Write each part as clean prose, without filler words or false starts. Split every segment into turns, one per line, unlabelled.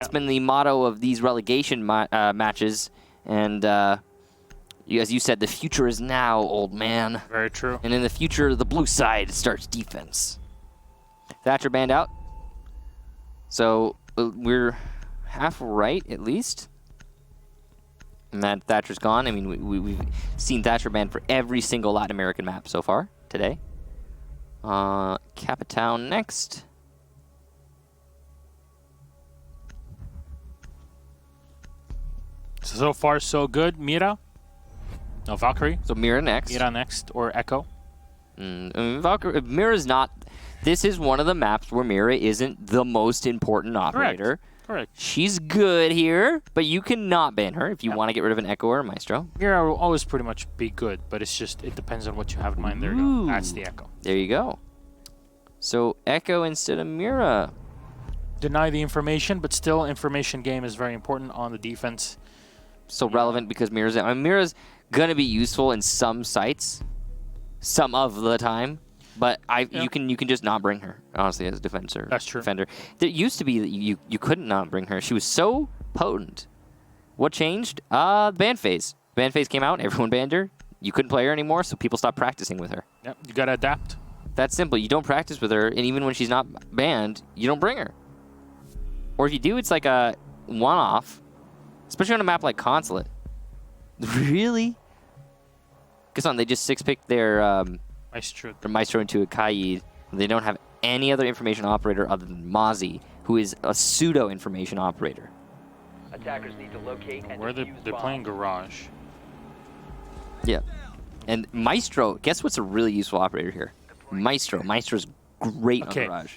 That's been the motto of these relegation matches, and as you said, the future is now, old man.
Very true.
And in the future, the blue side starts defense. Thatcher banned out, so we're half right at least. And that Thatcher's gone. I mean, we've seen Thatcher banned for every single Latin American map so far today. Capitown next.
So far, so good. Mira? No, Valkyrie.
So Mira next.
Mira next, or Echo.
I mean, Valkyrie, Mira's not... This is one of the maps where Mira isn't the most important operator.
Correct.
She's good here, but you cannot ban her if you want to get rid of an Echo or a Maestro.
Mira will always pretty much be good, but it's just, it depends on what you have in mind. There you go. That's the Echo.
There you go. So Echo instead of Mira.
Deny the information, but still information game is very important on the defense.
So relevant because Mira's... I mean, Mira's going to be useful in some sites, some of the time. But you can just not bring her, honestly, as a defender.
That's true.
Defender. There used to be that you couldn't not bring her. She was so potent. What changed? Ban phase. Ban phase came out, everyone banned her. You couldn't play her anymore, so people stopped practicing with her.
Yep, you gotta adapt.
That's simple. You don't practice with her, and even when she's not banned, you don't bring her. Or if you do, it's like a one-off, especially on a map like Consulate. Really? Because they just six-picked their... Maestro into a YeaH. They don't have any other information operator other than Mozzie, who is a pseudo-information operator.
Attackers need to locate and
Where they're playing Garage.
Yeah. And Maestro, guess what's a really useful operator here? Maestro. Maestro's great on Garage.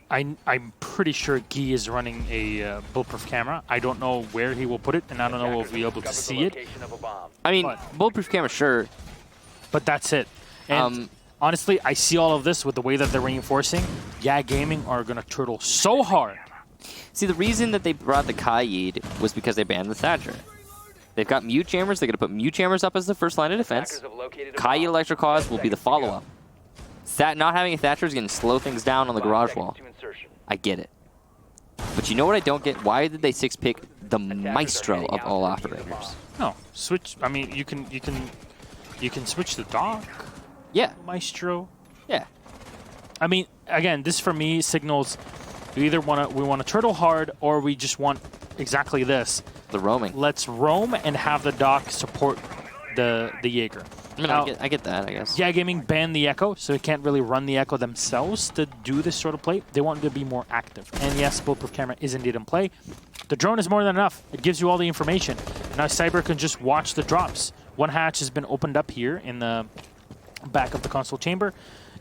I'm pretty sure YeaH is running a bulletproof camera. I don't know where he will put it, and I don't know if we'll be able to see it.
I mean, bulletproof camera, sure.
But that's it. And honestly, I see all of this with the way that they're reinforcing. YeaH Gaming are going to turtle so hard.
See, the reason that they brought the YeaH was because they banned the Thatcher. They've got mute jammers. They're going to put mute jammers up as the first line of defense. YeaH Electric Cause will be the follow-up. Not having a Thatcher is going to slow things down on the garage wall. I get it. But you know what I don't get? Why did they six-pick the Maestro of all operators?
No, switch. I mean, you can switch the dock.
Yeah.
Maestro.
Yeah.
I mean, again, this for me signals we either want to turtle hard or we just want exactly this.
The roaming.
Let's roam and have the dock support the Jaeger.
I mean,
now,
I get that, I guess.
YeaH Gaming banned the Echo, so they can't really run the Echo themselves to do this sort of play. They want to be more active. And yes, bulletproof camera is indeed in play. The drone is more than enough. It gives you all the information. Now Cyber can just watch the drops. One hatch has been opened up here in the back of the console chamber,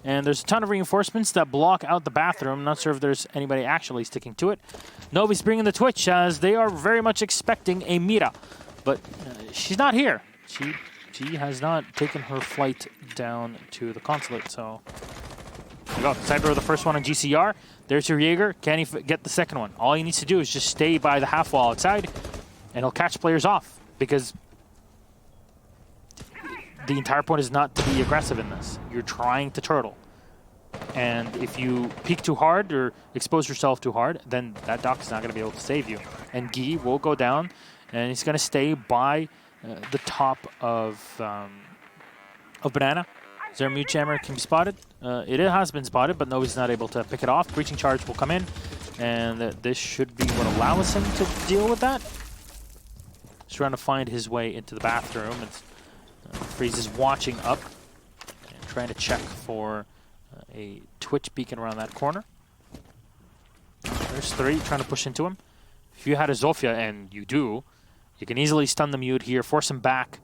and there's a ton of reinforcements that block out the bathroom. I'm not sure if there's anybody actually sticking to it. Novi's bringing the Twitch as they are very much expecting a Mira, but she's not here. She has not taken her flight down to the consulate, so there you go. Cyber the first one on GCR. There's your Jaeger. Can he get the second one? All he needs to do is just stay by the half wall outside, and he'll catch players off, because the entire point is not to be aggressive in this. You're trying to turtle. And if you peek too hard or expose yourself too hard, then that dock is not going to be able to save you. And YeaH will go down, and he's going to stay by the top of Banana. Is there a mute jammer can be spotted? It has been spotted, but nobody's not able to pick it off. Breaching charge will come in, and this should be what allows him to deal with that. He's trying to find his way into the bathroom. Freeze is watching up and trying to check for a Twitch beacon around that corner. There's 3 trying to push into him. If you had a Zofia, and you do, you can easily stun the mute here, force him back.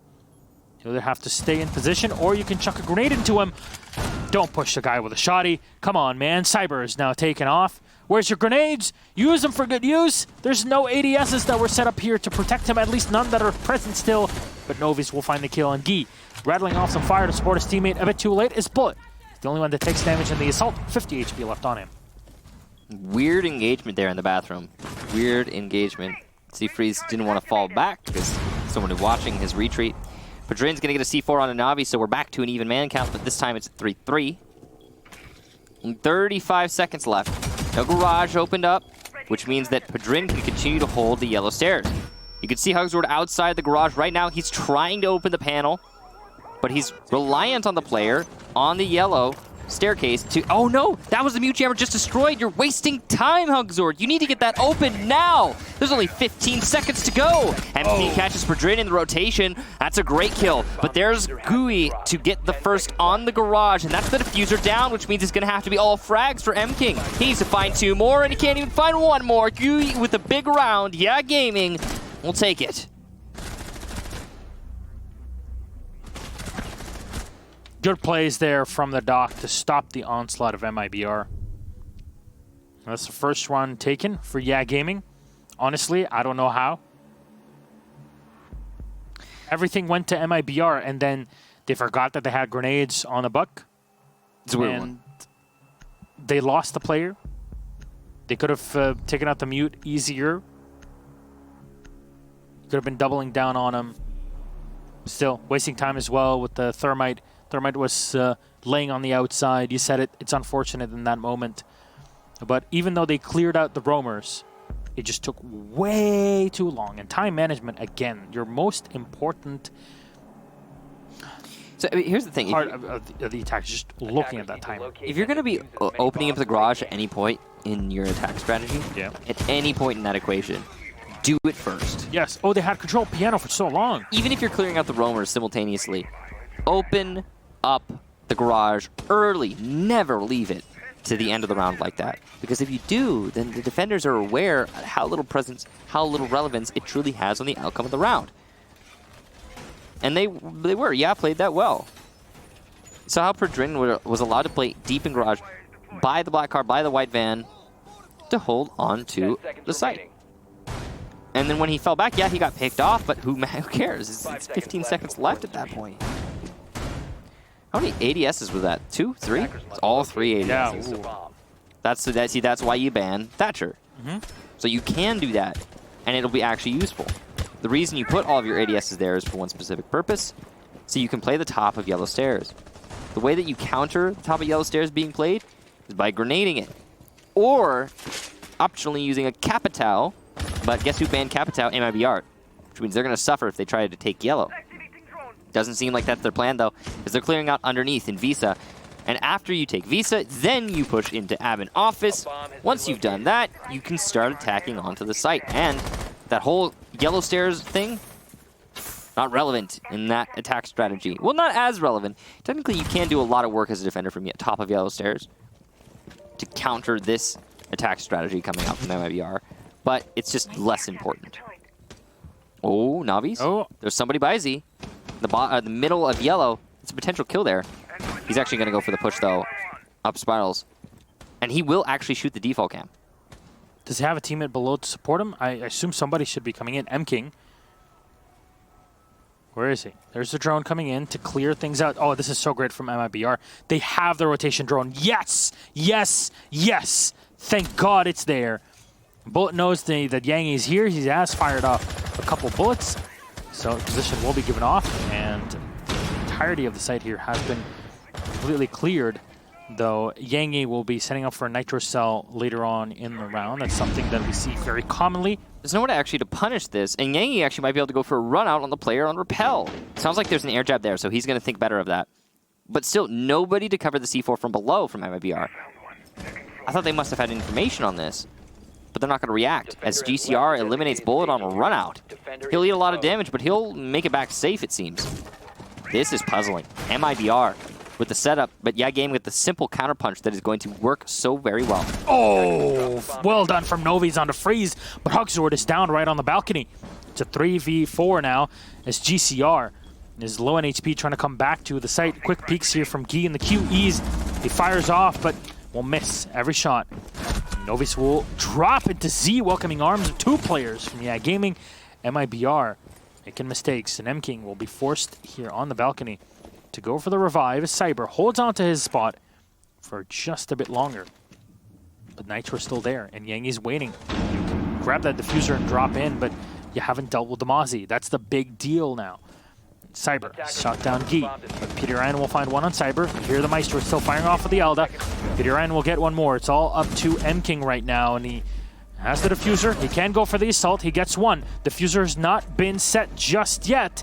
You either have to stay in position, or you can chuck a grenade into him. Don't push the guy with a shotty. Come on, man. Cyber is now taken off. Where's your grenades? Use them for good use. There's no ADSs that were set up here to protect him, at least none that are present still. But Novice will find the kill on YeaH. Rattling off some fire to support his teammate a bit too late is Bullet. He's the only one that takes damage in the assault. 50 HP left on him.
Weird engagement there in the bathroom. Weird engagement. Freeze didn't want to fall back because someone was watching his retreat. Padrin's going to get a C4 on a Navi, so we're back to an even man count, but this time it's 3-3. 35 seconds left. No garage opened up. which means that Padrin can continue to hold the yellow stairs. You can see Hugsword outside the garage right now. He's trying to open the panel, but he's reliant on the player on the yellow staircase to... Oh no, that was the mute jammer just destroyed. You're wasting time, Hugsword. You need to get that open now. There's only 15 seconds to go. MP catches Padrin in the rotation. That's a great kill. But there's YeaH to get the first on the garage, and that's the diffuser down, which means it's going to have to be all frags for MKing. He needs to find 2 more, and he can't even find 1 more. YeaH with a big round. Yeah, Gaming will take it.
Good plays there from the dock to stop the onslaught of MIBR. That's the first one taken for YeaH Gaming. Honestly, I don't know how. Everything went to MIBR, and then they forgot that they had grenades on the buck.
It's a weird one.
They lost the player. They could have taken out the mute easier. Could have been doubling down on him. Still, wasting time as well with the Thermite. Thermite was laying on the outside. You said it. It's unfortunate in that moment. But even though they cleared out the roamers, it just took way too long. And time management, again, your most important
So I mean, here's the thing.
part of the attack is just looking at that time.
If you're going to be opening up the garage at any point in your attack strategy, at any point in that equation, do it first.
Yes. Oh, they had control piano for so long.
Even if you're clearing out the roamers simultaneously, open up the garage early. Never leave it to the end of the round like that. Because if you do, then the defenders are aware of how little presence, how little relevance it truly has on the outcome of the round. And they were. YeaH played that well. So how Padrin was allowed to play deep in garage, by the black car, by the white van, to hold on to the site. And then when he fell back, yeah, he got picked off, but who cares? It's 15 seconds left at that point. How many ADSs was that? 2? 3? It's all 3 ADSs.
Yeah.
That's why you ban Thatcher. So you can do that, and it'll be actually useful. The reason you put all of your ADSs there is for one specific purpose, so you can play the top of yellow stairs. The way that you counter the top of yellow stairs being played is by grenading it, or optionally using a Capital. But guess who banned Capital? MIBR, which means they're going to suffer if they try to take yellow. Doesn't seem like that's their plan, though, because they're clearing out underneath in Visa. And after you take Visa, then you push into admin office. Once you've done that, you can start attacking onto the site. And that whole yellow stairs thing, not relevant in that attack strategy. Well, not as relevant. Technically, you can do a lot of work as a defender from top of yellow stairs to counter this attack strategy coming out from MIBR. But it's just less important. Oh, Navi's.
Oh.
There's somebody by Z. The middle of yellow. It's a potential kill there. He's actually going to go for the push, though. Up spirals. And he will actually shoot the default cam.
Does he have a teammate below to support him? I assume somebody should be coming in. MKing. Where is he? There's the drone coming in to clear things out. Oh, this is so great from MIBR. They have the rotation drone. Yes! Yes! Yes! Thank God it's there. Bullet knows that Yang is here. He has fired off a couple bullets. So position will be given off, and the entirety of the site here has been completely cleared, though YeaH will be setting up for a nitro cell later on in the round. That's something that we see very commonly.
There's no one actually to punish this, and YeaH actually might be able to go for a run out on the player on repel. Sounds like there's an air jab there, so he's going to think better of that. But still, nobody to cover the C4 from below from MIBR. I thought they must have had information on this. But they're not going to react, as GCR eliminates Bullet on a run out. He'll eat a lot of damage, but he'll make it back safe, it seems. This is puzzling. MIBR with the setup, but YeaH Game with the simple counterpunch that is going to work so very well.
Oh, well done from Novi's onto Freeze, but Hugsword is down right on the balcony. It's a 3v4 now, as GCR is low on HP, trying to come back to the site. Quick peeks here from YeaH in the QEs. He fires off, but will miss every shot. Novice will drop into Z, welcoming arms of 2 players from YeaH Gaming. MIBR making mistakes, and MKing will be forced here on the balcony to go for the revive. Cyber holds on to his spot for just a bit longer. But Nitro's still there, and YeaH is waiting. You can grab that diffuser and drop in, but you haven't dealt with the Mozzie. That's the big deal now. Cyber shot down YeaH, but Peter Ryan will find one on Cyber. You hear the Maestro still firing off with the Elda. Peter Ryan will get one more. It's all up to MKing right now, and he Has the diffuser. He can go for the assault. He gets one. Diffuser has not been set just yet.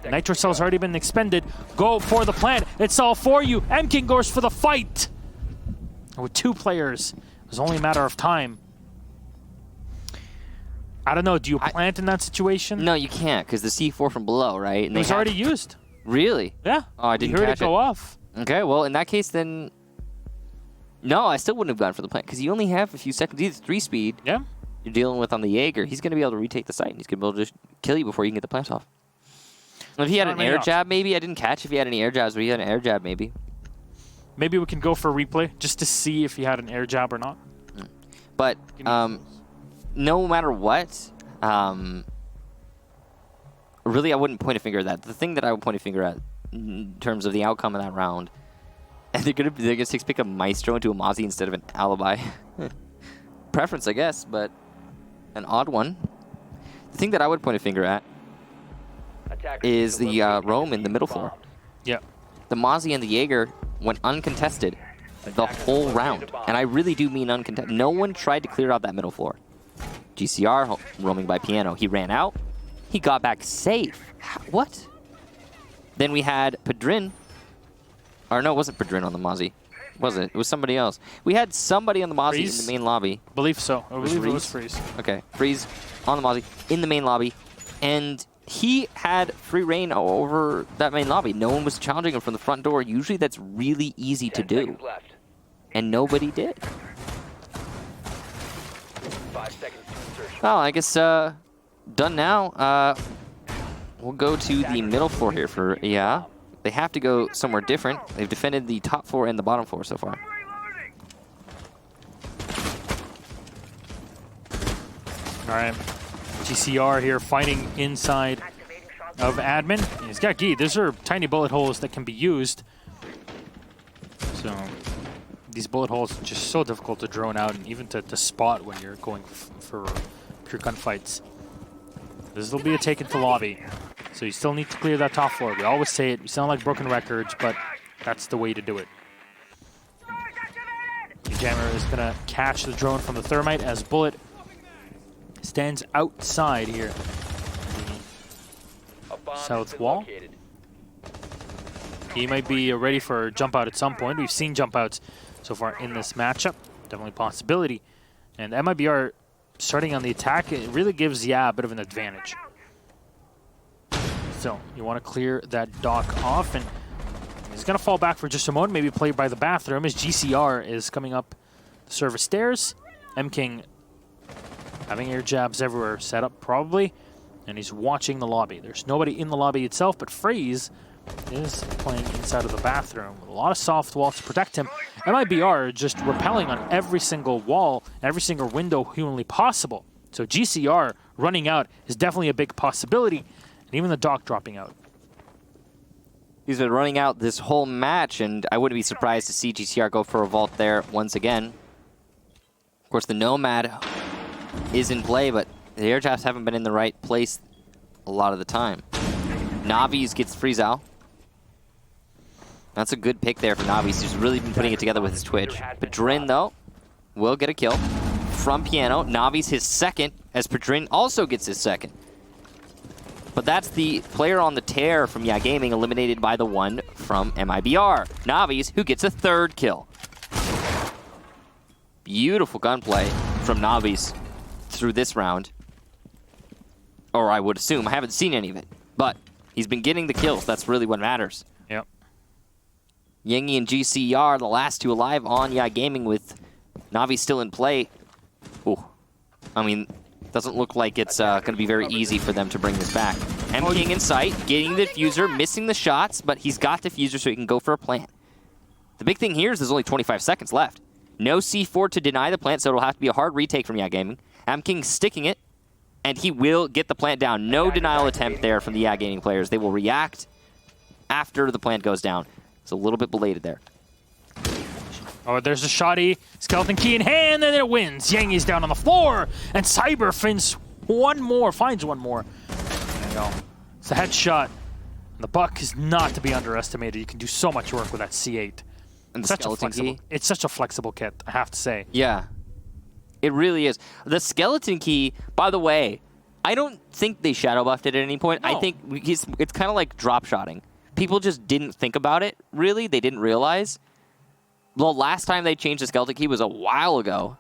Nitro cell's already been expended. Go for the plant. It's all for you. MKing goes for the fight. And with 2 players, it was only a matter of time. I don't know. Do you plant in that situation?
No, you can't, because the C4 from below, right? And
It was already used.
Really?
Yeah.
Oh, I didn't
You heard
catch
it go off.
Okay, well, in that case, then... No, I still wouldn't have gone for the plant, because you only have a few seconds. Either 3-speed
Yeah.
you're dealing with on the YeaH. He's going to be able to retake the site, and he's going to be able to just kill you before you can get the plant off. If he had an air jab, maybe. I didn't catch if he had any air jabs, but he had an air jab, maybe.
Maybe we can go for a replay just to see if he had an air jab or not.
But no matter what, really, I wouldn't point a finger at that. The thing that I would point a finger at in terms of the outcome of that round, and they're gonna pick a Maestro into a Mozzie instead of an Alibi. Preference, I guess, but an odd one. The thing that I would point a finger at is the roam in the middle floor.
Yeah.
The Mozzie and the Jaeger went uncontested the whole round, and I really do mean uncontested. No one tried to clear out that middle floor. GCR roaming by Piano. He ran out. He got back safe. What? Then we had Padrin. Or no, it wasn't Padrin on the Mozzie. Was it? It was somebody else. We had somebody on the Mozzie in the main lobby.
Believe so. I believe it was Freeze.
Okay, Freeze on the Mozzie in the main lobby. And he had free reign over that main lobby. No one was challenging him from the front door. Usually that's really easy to do. And nobody did.
5 seconds to insertion.
Well, I guess done now. We'll go to the middle floor here for YeaH. They have to go somewhere different. They've defended the top floor and the bottom floor so far.
All right. GCR here fighting inside of admin. He's got Gi. These are tiny bullet holes that can be used. So these bullet holes are just so difficult to drone out and even to spot when you're going for pure gunfights. This will be a take into lobby. So you still need to clear that top floor. We always say it. We sound like broken records, but that's the way to do it. The jammer is going to catch the drone from the thermite as Bullet stands outside here. South wall. He might be ready for a jump out at some point. We've seen jump outs so far in this matchup. Definitely a possibility. And MIBR starting on the attack, it really gives YeaH a bit of an advantage. So you want to clear that dock off, and he's going to fall back for just a moment, maybe play by the bathroom as GCR is coming up the service stairs. MKing having air jabs everywhere set up probably, and he's watching the lobby. There's nobody in the lobby itself, but Freeze is playing inside of the bathroom with a lot of soft walls to protect him. MIBR just repelling on every single wall, every single window humanly possible. So GCR running out is definitely a big possibility, and even the dock dropping out.
He's been running out this whole match, and I wouldn't be surprised to see GCR go for a vault there once again. Of course, the Nomad is in play, but the air jabs haven't been in the right place a lot of the time. Navi's gets Freeze out. That's a good pick there for Navi's. He's really been putting it together with his Twitch. Padrin, though, will get a kill from Piano. Navi's his second, as Padrin also gets his second. But that's the player on the tear from YeaH Gaming eliminated by the one from MIBR. Navi's, who gets a third kill. Beautiful gunplay from Navi's through this round. Or I would assume. I haven't seen any of it. But he's been getting the kills. That's really what matters.
Yep.
YeaH and GCR, the last two alive on YeaH Gaming with Navi still in play. Ooh. I mean, doesn't look like it's going to be very easy for them to bring this back. MKing in sight, getting the diffuser, missing the shots, but he's got diffuser so he can go for a plant. The big thing here is there's only 25 seconds left. No C4 to deny the plant, so it'll have to be a hard retake from YeaH Gaming. MKing sticking it, and he will get the plant down. No denial attempt there from the YeaH Gaming players. They will react after the plant goes down. It's a little bit belated there.
Oh, there's a shotty. Skeleton key in hand, and it wins. Yangi's down on the floor, and Cyber finds one more. There you go. It's a headshot. The buck is not to be underestimated. You can do so much work with that C8.
And the skeleton key.
It's such a flexible kit, I have to say.
Yeah. It really is. The skeleton key, by the way, I don't think they shadow buffed it at any point.
No.
I think it's kind of like drop shotting. People just didn't think about it, really. They didn't realize. The last time they changed the skeleton key was a while ago.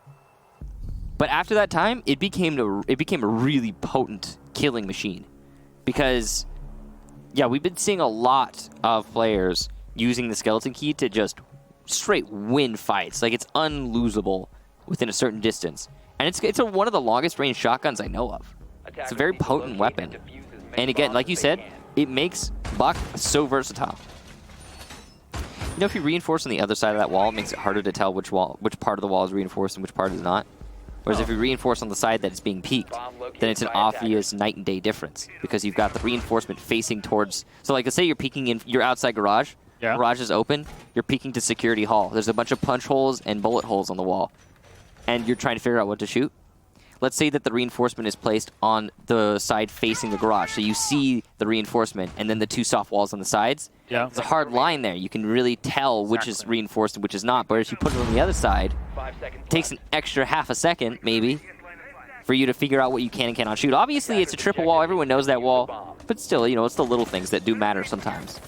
But after that time, it became a really potent killing machine. Because, yeah, we've been seeing a lot of players using the skeleton key to just straight win fights. Like, it's unlosable within a certain distance. And it's one of the longest range shotguns I know of. It's a very potent weapon. And again, like you said, it makes Buck so versatile. You know, if you reinforce on the other side of that wall, it makes it harder to tell which part of the wall is reinforced and which part is not. Whereas if you reinforce on the side that it's being peaked, then it's an obvious night and day difference because you've got the reinforcement facing towards. So, like, let's say you're peeking in your outside garage.
Yeah.
Garage is open. You're peeking to security hall. There's a bunch of punch holes and bullet holes on the wall, and you're trying to figure out what to shoot. Let's say that the reinforcement is placed on the side facing the garage. So you see the reinforcement and then the two soft walls on the sides.
Yeah.
It's a hard line there. You can really tell which is reinforced and which is not. But if you put it on the other side, it takes an extra half a second, maybe, for you to figure out what you can and cannot shoot. Obviously, it's a triple wall. Everyone knows that wall. But still, you know, it's the little things that do matter sometimes.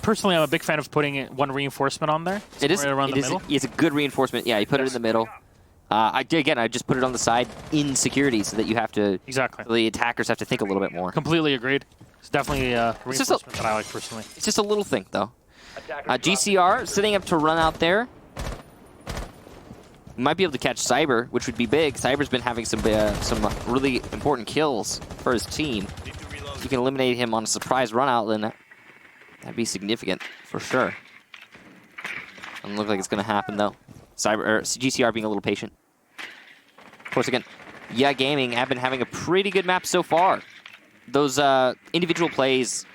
Personally, I'm a big fan of putting one reinforcement on there.
It is.
Right around the middle.
It's a good reinforcement. Yeah, you put it in the middle. I just put it on the side in security so that you have to...
Exactly.
The attackers have to think a little bit more.
Completely agreed. It's definitely a reinforcement that I like personally.
It's just a little thing, though. GCR setting up to run out there. We might be able to catch Cyber, which would be big. Cyber's been having some really important kills for his team. If you can eliminate him on a surprise run out, then that'd be significant for sure. Doesn't look like it's going to happen, though. GCR being a little patient. Of course, again, YeaH Gaming have been having a pretty good map so far. Those individual plays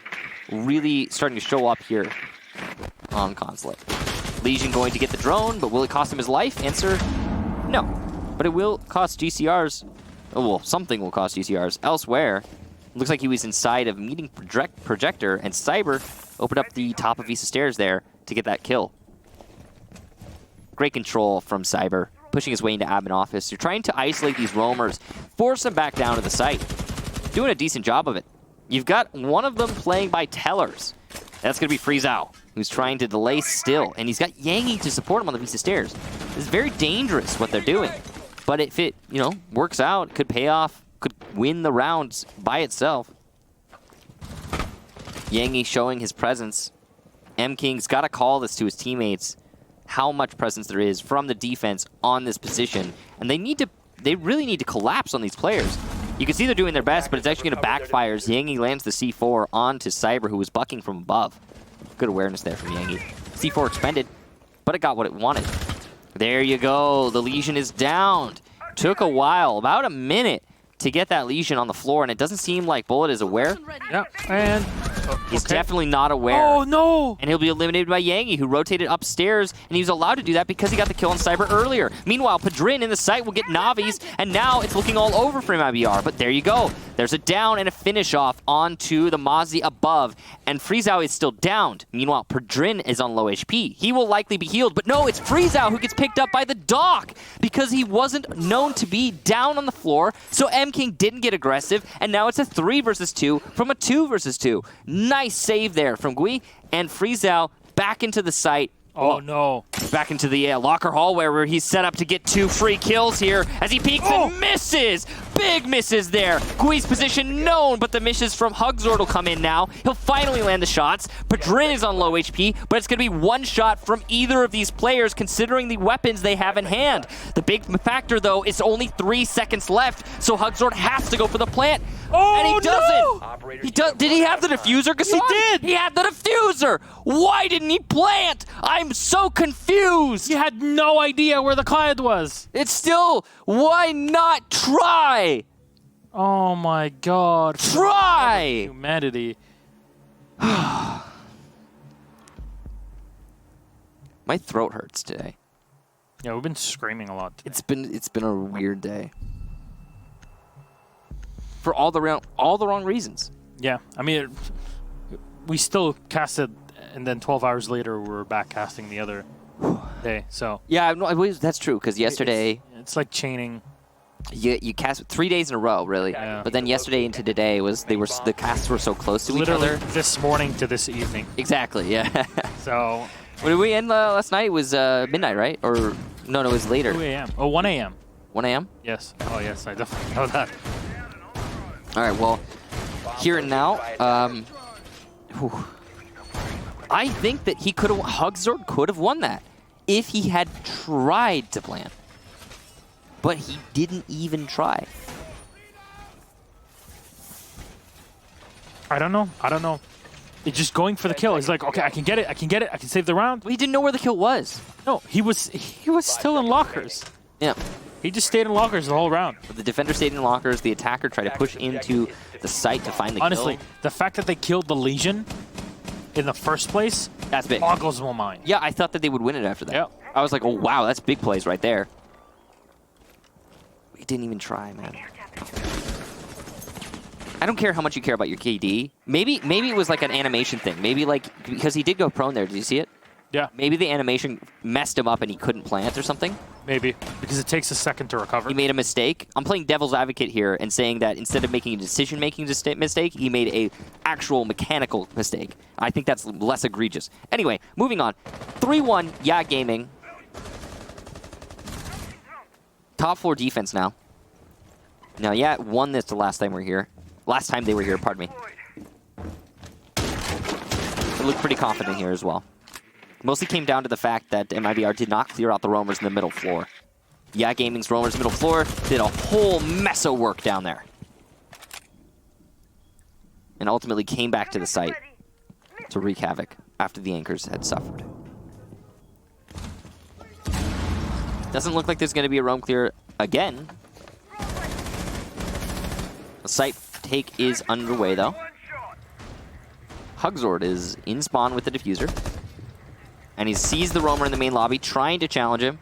really starting to show up here on Consulate. Legion going to get the drone, but will it cost him his life? Answer, no. But it will cost GCRs. Oh, well, something will cost GCRs elsewhere. Looks like he was inside of Meeting Projector, and Cyber opened up the top of Visa Stairs there to get that kill. Great control from Cyber, pushing his way into admin office. You're trying to isolate these roamers, force them back down to the site. Doing a decent job of it. You've got one of them playing by tellers. That's going to be FreeZao, who's trying to delay still. And he's got YeaH to support him on the Visa Stairs. It's very dangerous what they're doing. But if it, works out, could pay off, could win the rounds by itself. YeaH showing his presence. M-King's got to call this to his teammates. How much presence there is from the defense on this position. And they really need to collapse on these players. You can see they're doing their best, but it's actually going to backfire as YeaH lands the C4 onto Cyber, who was bucking from above. Good awareness there from YeaH. C4 expended, but it got what it wanted. There you go. The Legion is downed. Took a while, about a minute, to get that Legion on the floor, and it doesn't seem like Bullet is aware.
Yeah, and...
He's definitely not aware.
Oh, no!
And he'll be eliminated by YeaH, who rotated upstairs, and he was allowed to do that because he got the kill on Cyber earlier. Meanwhile, Padrin in the site will get Navi's, and now it's looking all over for MIBR. But there you go. There's a down and a finish off onto the Mozzie above, and FreeZao is still downed. Meanwhile, Padrin is on low HP. He will likely be healed, but no, it's FreeZao who gets picked up by the Doc because he wasn't known to be down on the floor, so M-King didn't get aggressive, and now it's a 3 versus 2 from a 2 versus 2. Nice save there from YeaH, and FreeZao back into the site.
Oh, no.
Back into the locker hallway where he's set up to get 2 free kills here as he peeks and misses. Big misses there. YeaH's position known, but the misses from Hugzord will come in now. He'll finally land the shots. Padrin is on low HP, but it's going to be one shot from either of these players considering the weapons they have in hand. The big factor, though, is only 3 seconds left, so Hugzord has to go for the plant.
Oh,
and he doesn't.
No!
Did he have the diffuser, Gasson?
He did!
He had the diffuser! Why didn't he plant? I'm so confused!
He had no idea where the client was!
It's still, why not try?
Oh my god.
Try!
Humanity.
My throat hurts today.
Yeah, we've been screaming a lot today.
It's been a weird day. For all the wrong reasons.
Yeah, I mean, we still casted, and then 12 hours later, we're back casting the other day. So
yeah, no, that's true. Because yesterday,
It's like chaining.
You cast 3 days in a row, really.
Yeah.
But then yesterday into today the casts were so close to
Literally
each other.
this morning to this evening.
Exactly, yeah.
So
When did we end last night? It was midnight, right? Or no, it was later.
2 a.m. Oh, 1 a.m.
1 a.m.
Yes. Oh, yes. I definitely know that.
All right. Well, here and now, whew. I think that Hugzord could have won that if he had tried to plan. But he didn't even try.
I don't know. It's just going for the kill. He's like, okay, I can get it. I can save the round.
Well, he didn't know where the kill was.
No, he was still in lockers.
Yeah.
He just stayed in lockers the whole round.
But the defender stayed in lockers. The attacker tried to push into the site to find the
Honestly,
kill.
the fact that they killed the Legion in the first place,
That's big.
boggles my mind.
Yeah, I thought that they would win it after that.
Yeah.
I was like, oh, wow, that's big plays right there. We didn't even try, man. I don't care how much you care about your KD. Maybe it was like an animation thing. Maybe like, because he did go prone there. Did you see it?
Yeah,
Maybe the animation messed him up and he couldn't plant or something.
maybe. Because it takes a second to recover.
He made a mistake. I'm playing devil's advocate here and saying that instead of making a decision-making mistake, he made a actual mechanical mistake. I think that's less egregious. Anyway, moving on. 3-1, YeaH Gaming. Top 4 defense now. Now, YeaH won this the last time they were here, pardon me. They look pretty confident here as well. Mostly came down to the fact that MIBR did not clear out the roamers in the middle floor. YeaH Gaming's roamers middle floor did a whole mess of work down there. And ultimately came back to the site to wreak havoc after the anchors had suffered. Doesn't look like there's going to be a roam clear again. The site take is underway, though. Hugzord is in spawn with the diffuser. And he sees the roamer in the main lobby, trying to challenge him.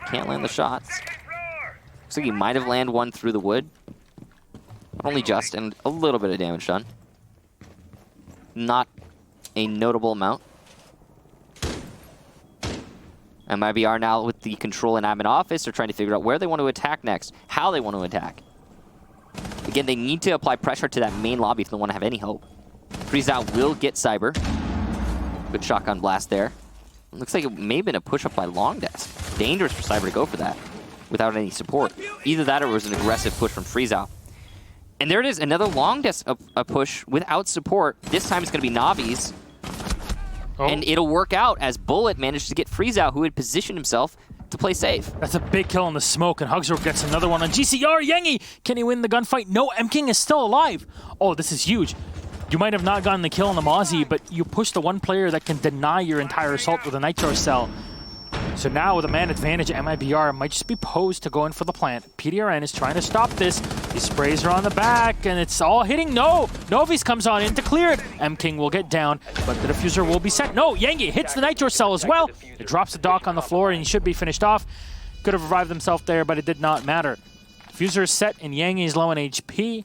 Can't land the shots. Looks like he might have landed one through the wood. But only just, and a little bit of damage done. Not a notable amount. MIBR now with the control and admin office are trying to figure out where they want to attack next, how they want to attack. Again, they need to apply pressure to that main lobby if they want to have any hope. FreezeOut will get Cyber. Good shotgun blast there. Looks like it may have been a push-up by Long Desk. Dangerous for Cyber to go for that without any support. Either that or it was an aggressive push from FreezeOut. And there it is, another Long Desk a push without support. This time it's going to be Navi's.
Oh.
And it'll work out as Bullet managed to get FreezeOut, who had positioned himself to play safe.
That's a big kill in the smoke, and Hugzord gets another one on GCR. YeaH, can he win the gunfight? No, M-King is still alive. Oh, this is huge. You might have not gotten the kill on the Mozzie, but you push the one player that can deny your entire assault with a Nitro Cell. So now with a man advantage, MIBR might just be posed to go in for the plant. PDRN is trying to stop this. He sprays her on the back, and it's all hitting. No! Novi's comes on in to clear it. M-King will get down, but the diffuser will be set. No! YeaH hits the Nitro Cell as well. It drops the Doc on the floor, and he should be finished off. Could have revived himself there, but it did not matter. Diffuser is set, and YeaH is low on HP.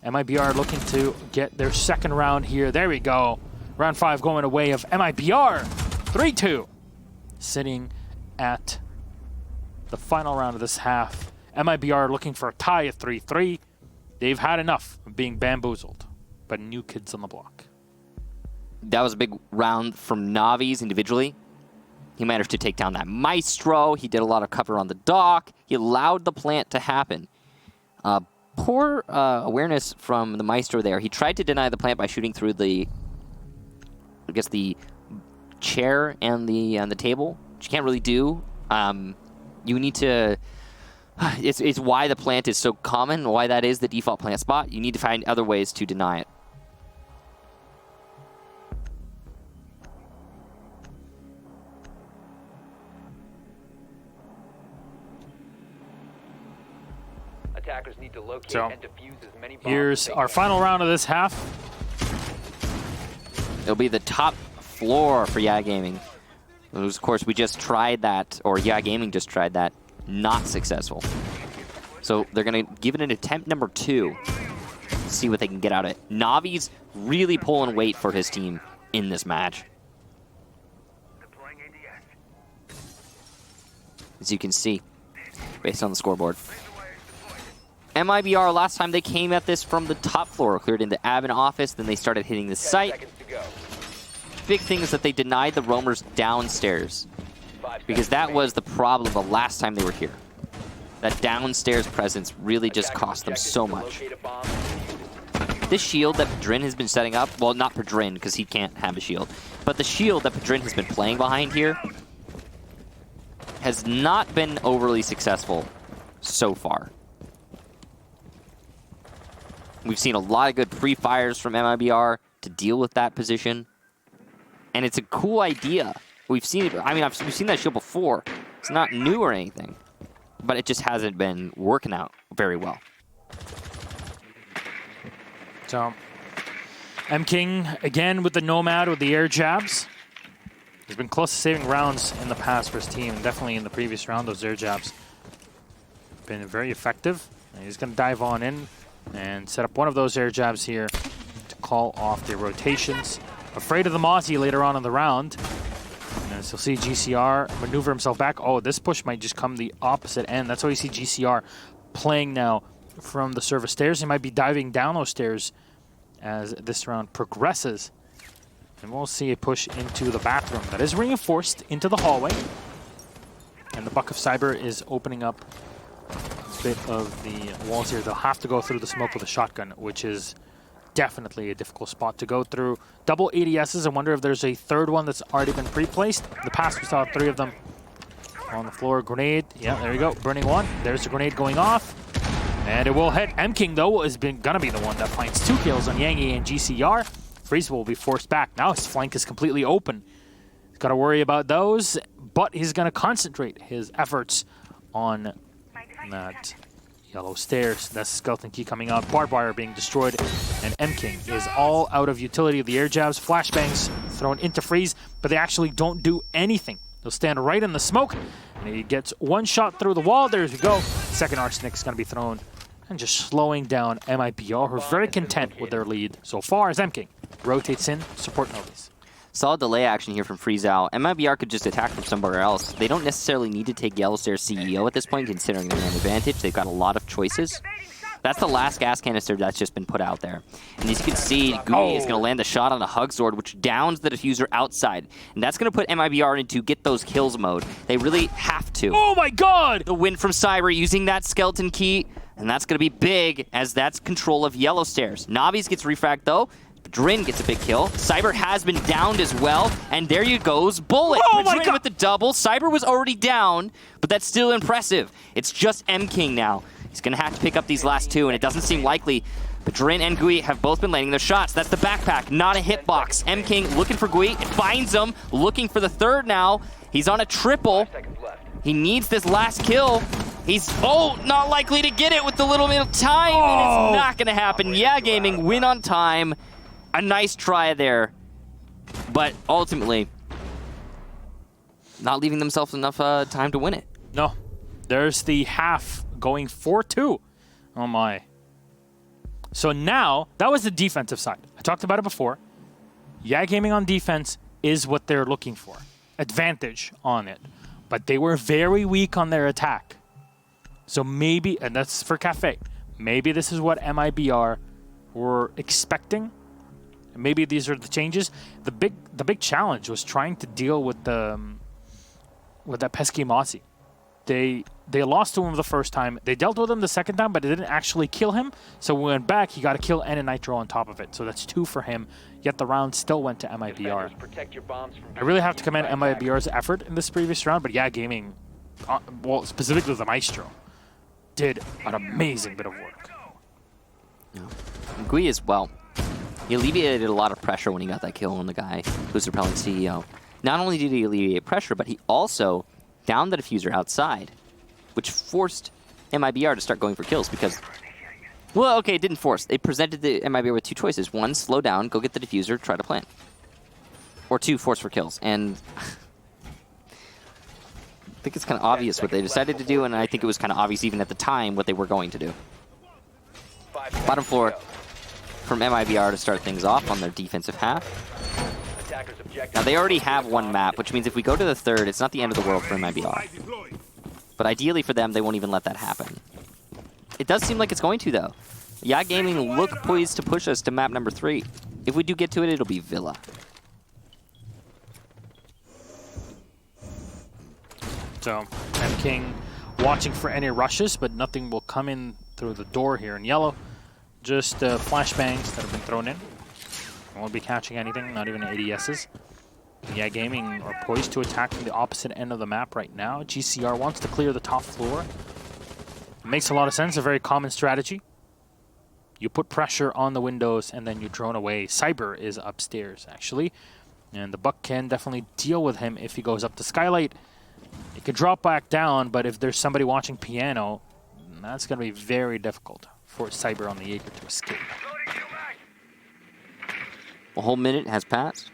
MIBR looking to get their second round here. There we go. Round 5 going away of MIBR. 3-2. Sitting at the final round of this half. MIBR looking for a tie at 3-3. They've had enough of being bamboozled by new kids on the block.
That was a big round from Navi's individually. He managed to take down that Maestro. He did a lot of cover on the dock. He allowed the plant to happen. Poor awareness from the Maestro there. He tried to deny the plant by shooting through the, I guess, the chair and the table, which you can't really do. You need to... It's why the plant is so common, why that is the default plant spot. You need to find other ways to deny it.
Attackers need to locate
So,
and defuse as many bombs
here's
as they
our
can.
final round of this half.
It'll be the top floor for YeaH Gaming. It was, of course, we just tried that, or YeaH Gaming just tried that. Not successful. So they're going to give it an attempt number 2. See what they can get out of it. Navi's really pulling weight for his team in this match. As you can see, based on the scoreboard. MIBR, last time they came at this from the top floor, cleared into admin office, then they started hitting the
10
site.
seconds to go.
Big thing is that they denied the roamers downstairs,
5
because
seconds
that
remaining.
was the problem the last time they were here. That downstairs presence really just
Attackers
cost them
objective
so
is to
much.
locate a bomb and defuse it.
This shield that Padrin has been setting up, well, not Padrin, because he can't have a shield, but the shield that Padrin has been playing behind here has not been overly successful so far. We've seen a lot of good pre-fires from MIBR to deal with that position, and it's a cool idea. We've seen it. I mean, we've seen that shield before. It's not new or anything, but it just hasn't been working out very well.
So, M King again with the Nomad with the air jabs. He's been close to saving rounds in the past for his team, and definitely in the previous round, those air jabs been very effective. And he's going to dive on in and set up one of those air jabs here to call off the rotations. Afraid of the Mozzie later on in the round. And as you'll see, GCR maneuver himself back. Oh, this push might just come the opposite end. That's why you see GCR playing now from the service stairs. He might be diving down those stairs as this round progresses. And we'll see a push into the bathroom that is reinforced into the hallway. And the Buck of Cyber is opening up a bit of the walls here. They'll have to go through the smoke with a shotgun, which is definitely a difficult spot to go through. Double ADSs. I wonder if there's a third one that's already been pre-placed. In the past, we saw 3 of them on the floor. Grenade. Yeah, there you go. Burning one. There's the grenade going off. And it will hit. M King, though, is gonna be the one that finds 2 kills on YeaH and GCR. Freeze will be forced back. Now his flank is completely open. He's got to worry about those, but he's going to concentrate his efforts on that yellow stairs. That's the skeleton key coming out. Barbed wire being destroyed, and M King is all out of utility of the air jabs. Flashbangs thrown into Freeze, but they actually don't do anything. They'll stand right in the smoke, and he gets 1 shot through the wall. There we go. Second arsenic is going to be thrown, and just slowing down MIBR, who are very content with their lead so far as M King rotates in, support notice.
Solid delay action here from Freeze out. MIBR could just attack from somewhere else. They don't necessarily need to take Yellow Stairs CEO at this point, considering their man advantage. They've got a lot of choices. That's the last gas canister that's just been put out there. And as you can see, YeaH is going to land a shot on a Hug Sword, which downs the diffuser outside. And that's going to put MIBR into get those kills mode. They really have to.
Oh my god!
The win from Cyber using that skeleton key, and that's going to be big, as that's control of Yellow Stairs. Navi's gets refragged, though. Drin gets a big kill. Cyber has been downed as well, and there you goes, Bullet.
Oh my
Drin
god!
with the double. Cyber was already down, but that's still impressive. It's just M King now. He's going to have to pick up these last 2, and it doesn't seem likely. But Drin and YeaH have both been landing their shots. That's the backpack, not a hitbox. M King looking for YeaH. It finds him, looking for the 3rd now. He's on a triple.
5 seconds left.
He needs this last kill. He's, not likely to get it with the little bit of time. And it's not going to happen. YeaH Gaming win on time. A nice try there. But ultimately, not leaving themselves enough time to win it.
No. There's the half going 4-2. Oh my. So now, that was the defensive side. I talked about it before. YeaH Gaming on defense is what they're looking for. Advantage on it. But they were very weak on their attack. So maybe, and that's for Cafe, maybe this is what MIBR were expecting. Maybe these are the changes. The big challenge was trying to deal with that pesky Mozzie. They lost to him the first time. They dealt with him the second time, but it didn't actually kill him. So when we went back, he got a kill and a nitro on top of it. So that's 2 for him. Yet the round still went to MIBR.
Defenders, protect your bombs from
I really have to
being
commend
used by
MIBR's effort in this previous round, but YeaH Gaming, well, specifically the Maestro, did an amazing bit of work.
YeaH as well. He alleviated a lot of pressure when he got that kill on the guy who's repelling CEO. Not only did he alleviate pressure, but he also downed the diffuser outside, which forced MIBR to start going for kills because, well, okay, it didn't force. They presented the MIBR with 2 choices. 1, slow down, go get the diffuser, try to plant. Or 2, force for kills. And I think it's kind of obvious what they decided to do, and I think it was kind of obvious even at the time what they were going to do.
5 seconds
Bottom floor
to go.
from MIBR to start things off on their defensive half.
Attackers objective
Now, they already
is
have
to
1
bomb
map, which means if we go to the 3rd, it's not the end of the world for MIBR. But ideally for them, they won't even let that happen. It does seem like it's going to, though. YeaH Gaming look poised to push us to map number 3. If we do get to it, it'll be Villa.
So, and King watching for any rushes, but nothing will come in through the door here in yellow. Just flashbangs that have been thrown in. Won't be catching anything, not even ADSs. YeaH Gaming are poised to attack from the opposite end of the map right now. GCR wants to clear the top floor. It makes a lot of sense, a very common strategy. You put pressure on the windows and then you drone away. Cyber is upstairs, actually. And the Buck can definitely deal with him if he goes up to Skylight. It could drop back down, but if there's somebody watching Piano, that's going to be very difficult for Cyber on the Jaeger to escape.
A whole minute has passed.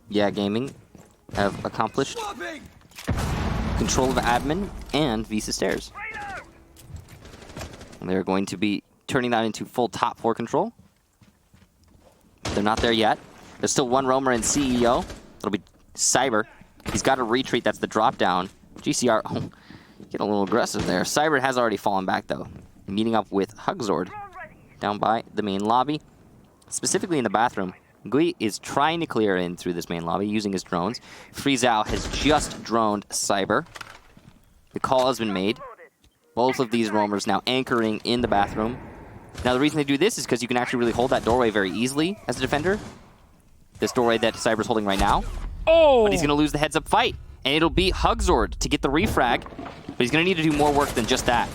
YeaH Gaming have accomplished control of admin and Visa Stairs. And they're going to be turning that into full top floor control. They're not there yet. There's still one roamer in CEO. It'll be Cyber. He's got a retreat. That's the drop down. GCR, oh, getting a little aggressive there. Cyber has already fallen back, though. Meeting up with Hugzord down by the main lobby. Specifically in the bathroom. YeaH is trying to clear in through this main lobby using his drones. Friezau has just droned Cyber. The call has been made. Both of these roamers now anchoring in the bathroom. Now the reason they do this is because you can actually really hold that doorway very easily as a defender. This doorway that Cyber's holding right now.
Oh!
But he's going to lose the heads-up fight. And it'll be Hugzord to get the refrag. But he's going to need to do more work than just that.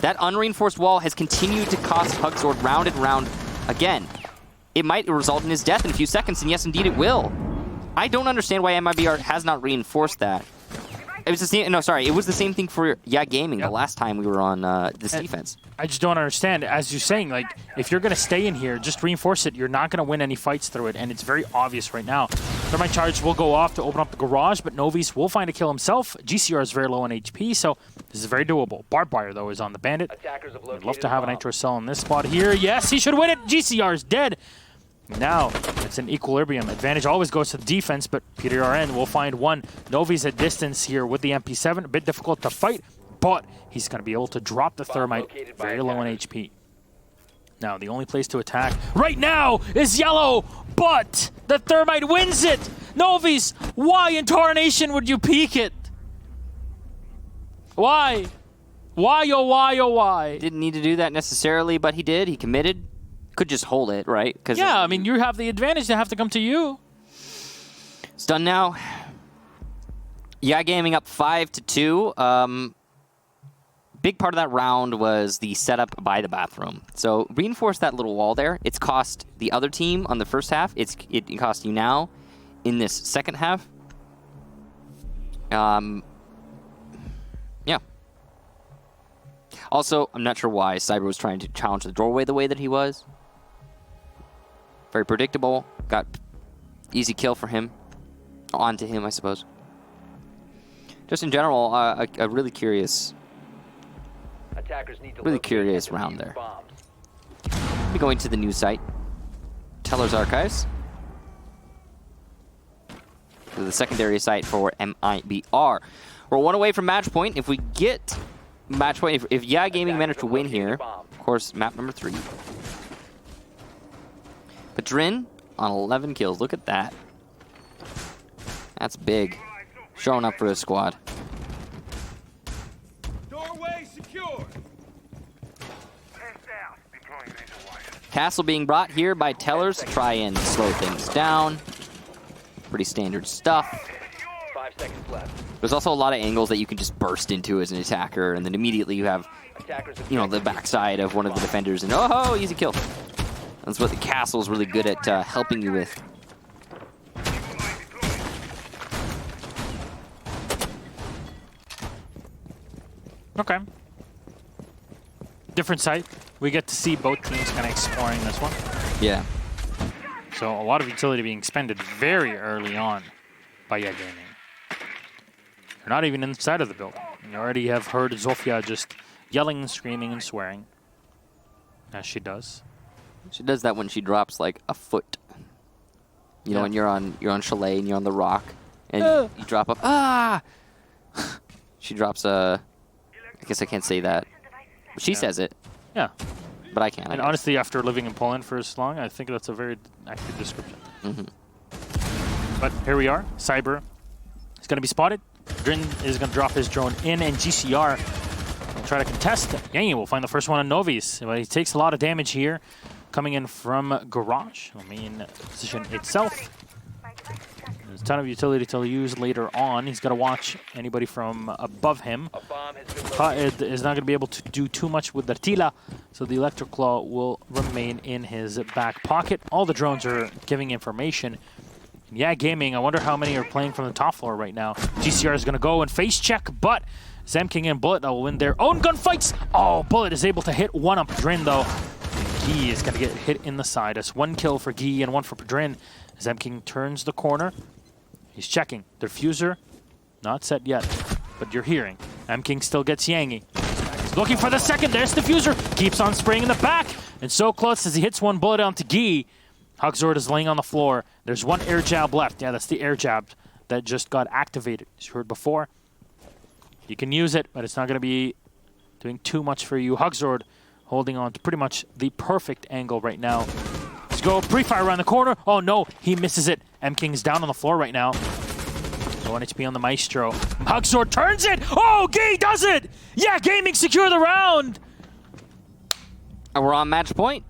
That unreinforced wall has continued to cost Hugzord round and round again. It might result in his death in a few seconds, and yes, indeed it will. I don't understand why MIBR has not reinforced that. It was the same. No, sorry. It was the same thing for YeaH Gaming the last time we were on this defense.
I just don't understand. As you're saying, like, if you're going to stay in here, just reinforce it. You're not going to win any fights through it, and it's very obvious right now. Thermite charge will go off to open up the garage, but Novice will find a kill himself. GCR is very low on HP, so this is very doable. Barbed wire, though, is on the bandit. I'd love to have a nitro cell in this spot here. Yes, he should win it. GCR is dead. Now, it's an equilibrium. Advantage always goes to the defense, but PDRN will find one. Novi's at distance here with the MP7. A bit difficult to fight, but he's going to be able to drop the thermite very low on HP. Now, the only place to attack right now is yellow, but the thermite wins it! Novi's, why in tarnation would you peek it? Why? Why, oh why, oh why?
Didn't need to do that necessarily, but he did. He committed. Could just hold it, right?
Yeah, I mean, you have the advantage. They have to come to you.
It's done now. YeaH Gaming up 5-2. Big part of that round was the setup by the bathroom. So reinforce that little wall there. It's cost the other team on the first half. It cost you now in this second half. Yeah. Also, I'm not sure why Cyber was trying to challenge the doorway the way that he was. Very predictable. Got easy kill for him. On to him, I suppose. Just in general, a really curious round there. We'll be going to the news site. Teller's Archives. The secondary site for MIBR. We're one away from match point. If we get match point, if YeaH Gaming managed to win here, of course, map number 3. Padrin on 11 kills. Look at that. That's big. Showing up for his squad.
Doorway secure.
Castle being brought here by Tellers to try and slow things down. Pretty standard stuff.
5 seconds left.
There's also a lot of angles that you can just burst into as an attacker, and then immediately you have, you know, the backside of one of the defenders, and oh, easy kill. That's what the castle is really good at helping you with.
Okay. Different site. We get to see both teams kind of exploring this one.
Yeah.
So a lot of utility being expended very early on by YeaH Gaming. You're not even inside of the building. You already have heard Zofia just yelling and screaming and swearing. As she does.
She does that when she drops like a foot. You know, when you're on chalet and you're on the rock and you drop up. Ah! She drops a... I guess I can't say that. But she says it,
Yeah.
but I can't. I
And
guess.
honestly, after living in Poland for so long, I think that's a very accurate description. But here we are. Cyber is going to be spotted. Drin is going to drop his drone in, and GCR will try to contest. YeaH will find the first one on Novi's. But he takes a lot of damage here, coming in from Garage, the main position itself. There's a ton of utility to use later on. He's got to watch anybody from above him.
A bomb has been
Qaed is not going to be able to do too much with the Tila, so the Electric Claw will remain in his back pocket. All the drones are giving information. YeaH Gaming, I wonder how many are playing from the top floor right now. GCR is going to go and face check, but Zemking and Bullet will win their own gunfights. Oh, Bullet is able to hit one up Drin, though. YeaH is going to get hit in the side. It's 1 kill for YeaH and 1 for Drin. Zemking turns the corner. He's checking. Diffuser, not set yet, but you're hearing. Zemking still gets YeaH. He's looking for the second. There's Diffuser. Keeps on spraying in the back. And so close as he hits one bullet onto YeaH. Hugzord is laying on the floor. There's one air jab left. Yeah, that's the air jab that just got activated. As you heard before. You can use it, but it's not going to be doing too much for you. Hugzord holding on to pretty much the perfect angle right now. Let's go pre-fire around the corner. Oh no, he misses it. M-King's down on the floor right now. So 1 HP on the Maestro. Hugzord turns it. Oh, YeaH does it. YeaH Gaming secure the round.
And we're on match point.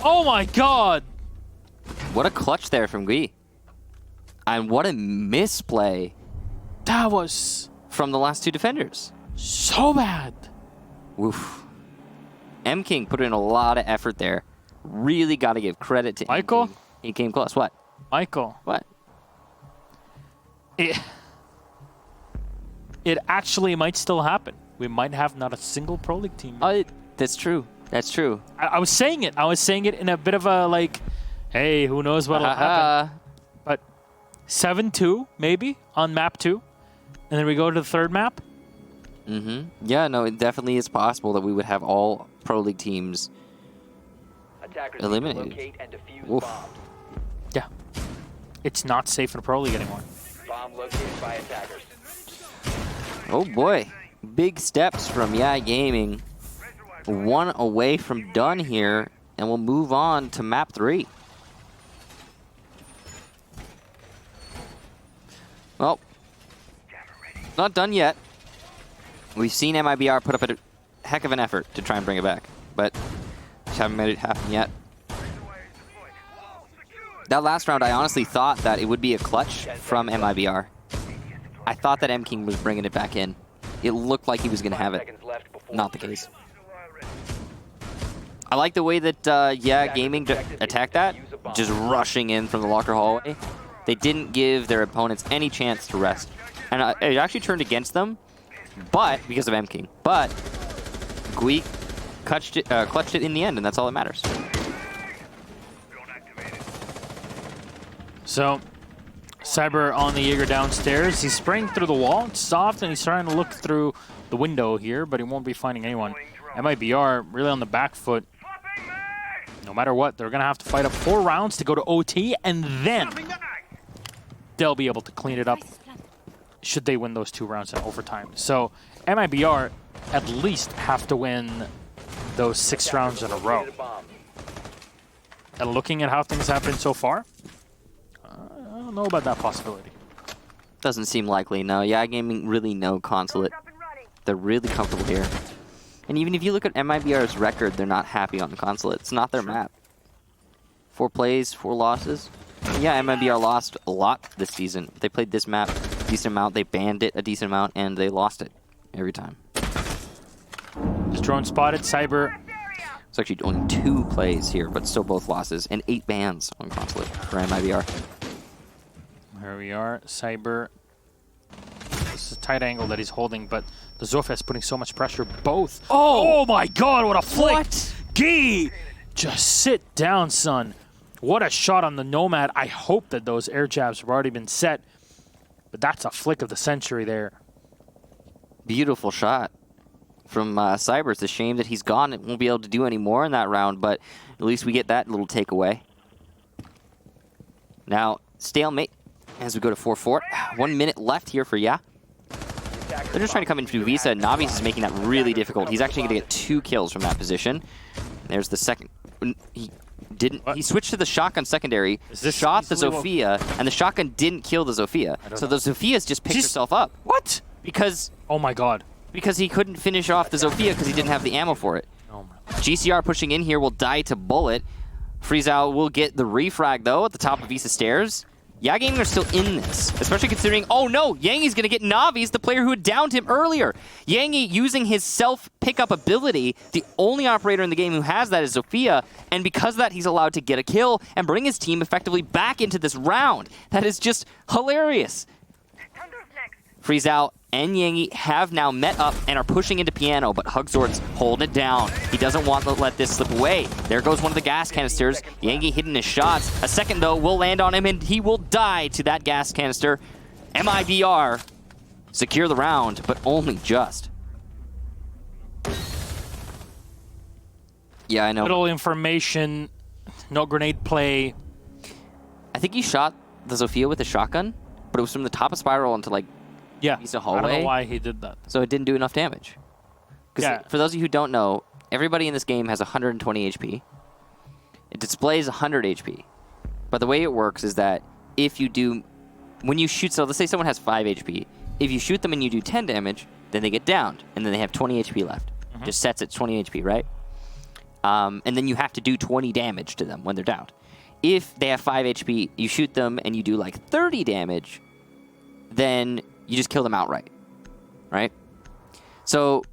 Oh my god.
What a clutch there from YeaH. And what a misplay
That was
from the last two defenders.
so bad.
Woof. M-King put in a lot of effort there. Really got to give credit to
Michael?
M-King. He came close. What?
Michael,
What?
it actually might still happen. We might have not a single Pro League team.
That's true. That's true.
I was saying it. I was saying it in a bit of a like, hey, who knows what'll happen. But 7-2 maybe on map 2, and then we go to the third map.
Yeah, no, it definitely is possible that we would have all Pro League teams.
Attackers
Eliminated.
locate and defuse
Oof.
bombs.
Yeah, it's not safe in Pro League anymore.
Bomb located by attackers.
Oh boy. Big steps from YeaH Gaming. 1 away from done here, and we'll move on to map 3. Well, not done yet. We've seen MIBR put up a heck of an effort to try and bring it back, but just haven't made it happen yet. That last round, I honestly thought that it would be a clutch from MIBR. I thought that M-King was bringing it back in. It looked like he was going to have it.
Seconds left before
Not the case. I like the way that YeaH Gaming attacked that, just rushing in from the locker hallway. They didn't give their opponents any chance to rest. And it actually turned against them, but because of M-King. But YeaH clutched it in the end, and that's all that matters.
So, Cyber on the Jaeger downstairs. He's spraying through the wall. It's soft, and he's trying to look through the window here, but he won't be finding anyone. MIBR really on the back foot. No matter what, they're going to have to fight up 4 rounds to go to OT, and then they'll be able to clean it up should they win those 2 rounds in overtime. So, MIBR at least have to win those 6 rounds in a row. And looking at how things have been so far, I don't know about that possibility.
Doesn't seem likely, no. YeaH Gaming really know Consulate. They're really comfortable here. And even if you look at MIBR's record, they're not happy on the Consulate. It's not their map. 4 plays, 4 losses. Yeah, MIBR lost a lot this season. They played this map a decent amount, they banned it a decent amount, and they lost it every time.
This drone spotted. Cyber.
It's actually only 2 plays here, but still both losses, and 8 bans on Consulate for MIBR.
Here we are. Cyber. This is a tight angle that he's holding, but the Zofia is putting so much pressure. Both. Oh my god, what a flick!
What?
YeaH! Just sit down, son. What a shot on the Nomad. I hope that those air jabs have already been set, but that's a flick of the century there.
Beautiful shot from Cyber. It's a shame that he's gone and won't be able to do any more in that round, but at least we get that little takeaway. Now, stalemate as we go to 4-4. 1 minute left here for YeaH.
Attackers
They're just trying to come in through Visa. Navi's is making that really difficult. He's actually going to get 2 kills from that position. There's the second. He didn't. What? He switched to the shotgun secondary, shot the Zofia, and the shotgun didn't kill the Zofia. So the Zofia's just picked herself up.
What?
Because.
Oh my god.
Because he couldn't finish off the Zofia because he didn't have the ammo for it.
Oh my.
GCR pushing in here will die to bullet. Friesau will get the refrag though at the top of Visa stairs. YeaH Gaming are still in this, especially considering, oh no, YeaH's going to get Navi's, the player who had downed him earlier. YeaH using his self-pickup ability, the only operator in the game who has that is Zofia, and because of that, he's allowed to get a kill and bring his team effectively back into this round. That is just hilarious. Friesau and YeaH have now met up and are pushing into Piano, but Hugzort's holding it down. He doesn't want to let this slip away. There goes one of the gas canisters. YeaH hitting his shots. A second, though, will land on him, and he will die to that gas canister. MIBR secure the round, but only just. Yeah, I know.
Little information, no grenade play.
I think he shot the Zofia with a shotgun, but it was from the top of Spiral into, like,
yeah,
Visa hallway.
I don't know why he did that.
So it didn't do enough damage. Because for those of you who don't know, everybody in this game has 120 HP. It displays 100 HP. But the way it works is that if you do, when you shoot, so let's say someone has 5 HP. If you shoot them and you do 10 damage, then they get downed, and then they have 20 HP left. Just sets at 20 HP, right? And then you have to do 20 damage to them when they're downed. If they have 5 HP, you shoot them and you do like 30 damage, then you just kill them outright, right? So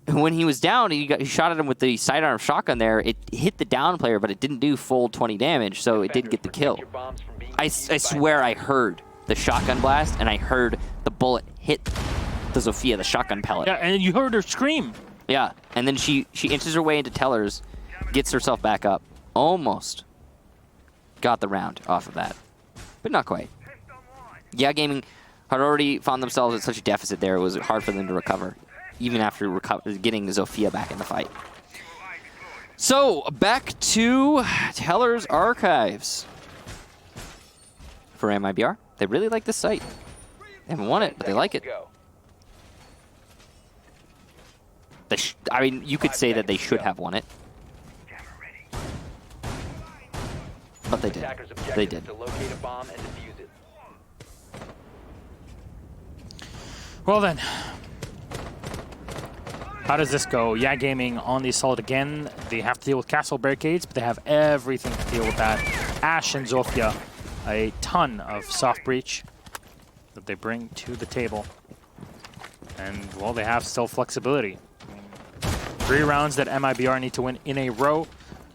when he was down, he shot at him with the sidearm shotgun there. It hit the down player, but it didn't do full 20 damage, so it did get the kill. I swear I heard the shotgun blast, and I heard the bullet hit the Zofia, the shotgun pellet.
Yeah, and you heard her scream.
Yeah, and then she inches her way into Tellers, gets herself back up. Almost got the round off of that, but not quite. YeaH Gaming had already found themselves at such a deficit there, it was hard for them to recover, even after getting Zofia back in the fight. So, back to Teller's Archives. For MIBR, they really like this site. They haven't won it, but they like it. I mean, you could say that they should have won it. But they did. They did.
Well then, how does this go? YeaH Gaming on the assault again. They have to deal with castle barricades, but they have everything to deal with that. Ash and Zofia, a ton of soft breach that they bring to the table. And, well, they have still flexibility. 3 rounds that MIBR need to win in a row.